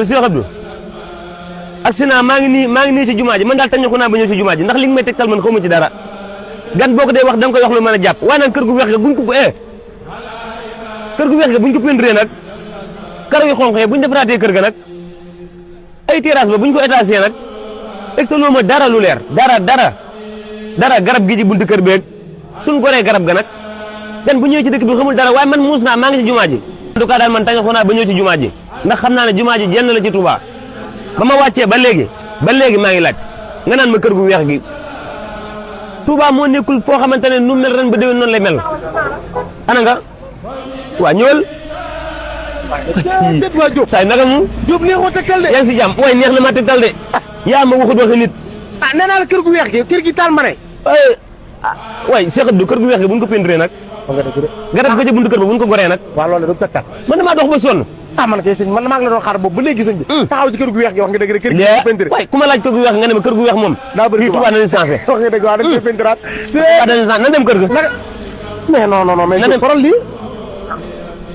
Cheikh Abdou agsi naa maa ngi nii ci jumaa ji man daal tañu ko naa ba ñëw ci jumaa ji ndax li nga may tegtal man xaw ma ci dara gan boo ko dee wax da nga koy wax lu mën a jàpp waaye nag kër gu weex ga buñ ko kër gu weex ga buñ ko peinturé nag karo yu xonq yi buñ defaraatee kër ga nag ay terrasse ba buñ ko étagé nag tegtaloo ma dara lu leer dara garab gi ci buntu kër beeg suñ goree garab ga nag gan bu ñëwee ci dëkk bi xamul dara waaye man muus naa maa ngi ci jumaa ji en tout cas daal man tañu ko naa ba ñëw ci jumaa ji ndax xam naa ne jumaa ji jenn la ci Touba ba ma wàccee ba léegi maa ngi laaj nga naan ma kër gu weex gi Touba moo nekkul foo xamante ne nu mel ren ba déwén noonu lay mel ana nga waa ñëwal saay naka mu Diop neexoo tegtal de yaa ngi si jàmm waaye neex na ma tegtal de yaa ma waxut waxi nit nee naa la kër gu weex gi kër gi taal ma ne waay Cheikh Abdou kër gu weex gi buñ ko peinturé nag nga def ko ci buntu kër ba buñ ko goree nag waaw loolu du tegtal man damaa dox ba sonn man kay sëñ man maa ngi la doon xaar boobu ba léegi sëñ bi taxaw ci kër gu weex gi wax nga dëgg rek kër gi peinturé waay ku ma laaj kër gu weex nga ne ma kër gu weex moom daa bëri Touba nañu changé wax nga dëgg waaw dañ koy peinturaat na dem kër ga mais non mais na dem xoolal lii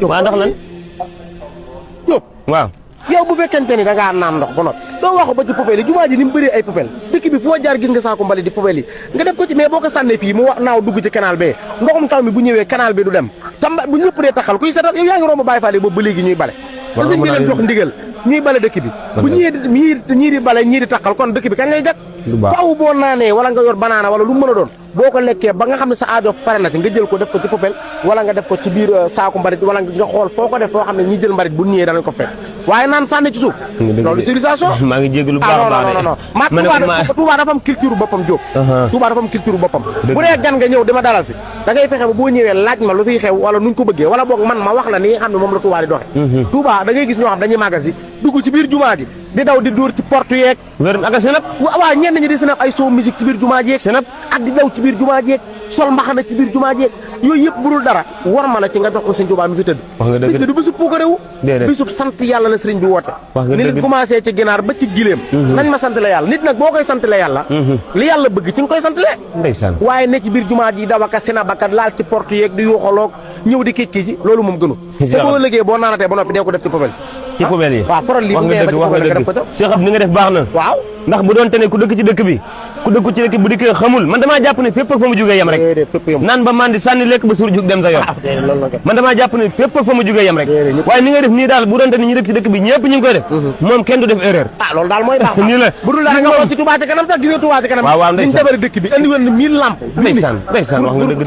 waaw ndax lan Diop waaw yow bu fekkente ni da ngaa naan ndox ba noppi doo waxu ba ci poubelle yi jumaa ji ni mu bëree ay poubelle dëkk bi foo jaar gis nga saako mbali di poubelle yi nga def ko ci mais boo ko sànnee fii mu wax naaw dugg ci canal bee ndoxum taw mi bu ñëwee canal bi du dem tam bu ñëpp dee taxal kuy seetal yow yaa ngi romb Baye Fall boobu ba léegi ñuy bale te dañ di leen jox ndigal ñuy bale dëkk bi bu ñii di bale ñii di taxal kon dëkk bi kañ lay jag faaw boo naanee wala nga yor banaana wala lu mën a doon boo ko lekkee ba nga xam ne sa aajo pare na nga jël ko def ko ci poubelle wala nga def ko ci biir saako mbarit wala nga xool foo ko def foo xam ne ñi jël mbarit bu ñëwee danañ ko fekk waaye naan sànni ci suuf loolu civilisation maa ngi jégalu baax a baax non Touba dafa am culture boppam Diop Touba dafa am culture boppam bu dee gan nga ñëw dama dalal si da ngay fexe ba boo ñëwee laaj ma lu fiy xew wala nuñ ko bëggee wala boog man ma wax la ni nga xam ne moom la Touba di doxe Touba da ngay gis ñoo xam dañuy màggal si dugg ci biir jumaa ji di daw di dóor ci porte yeeg ak sinap waaw ñenn ñi di sinap ay show musique ci biir jumaa ji sinap ak di daw ci biir jumaa ji sol mbaxana ci biir jumaa ji yooyu yëpp burul dara war ma la ci nga jox ko sëñ Touba mi fi tëdd bis bi du bisu puukarewu bisub sant yàlla la sëriñ bi woote ni nit commencé ci ginaar ba ci giléem nañ ma sant la yàlla nit nag boo koy sant la yàlla li yàlla bëgg ci nga koy sant le ndeysaan waaye ne ci biir jumaa ji dawaka sinabakat laal ci porte yeeg di yuuxaloog ñëw di kii ji loolu moom gënu te boo liggéey boo naanatee ba noppi dee ko def ci poubelle ci poubelle yi waaw foral lii wax nga dëgg wax nga dëgg Cheikh Abdou ni nga def baax na waaw ndax bu doon te ne ku dëkk ci dëkk bi ku dëkk ci dëkk bu dikkee xamul man damaa jàpp ne fépp ak fa mu jógee yem rek naan ba man di sànni lekk ba suur jug dem sa yoon man damaa jàpp ne fépp ak fa mu jógee yem rek waaye ni nga def nii daal bu doon te ne ñu dëkk ci dëkk bi ñëpp ñu ngi koy def moom kenn du def erreur loolu daal mooy baax nii la bu dul daal nga xool ci Touba ca kanam sax gis nga Touba ca kanam waaw liñ defare dëkk bi andi woon 1000 lamp ndeysaan wax nga dëgg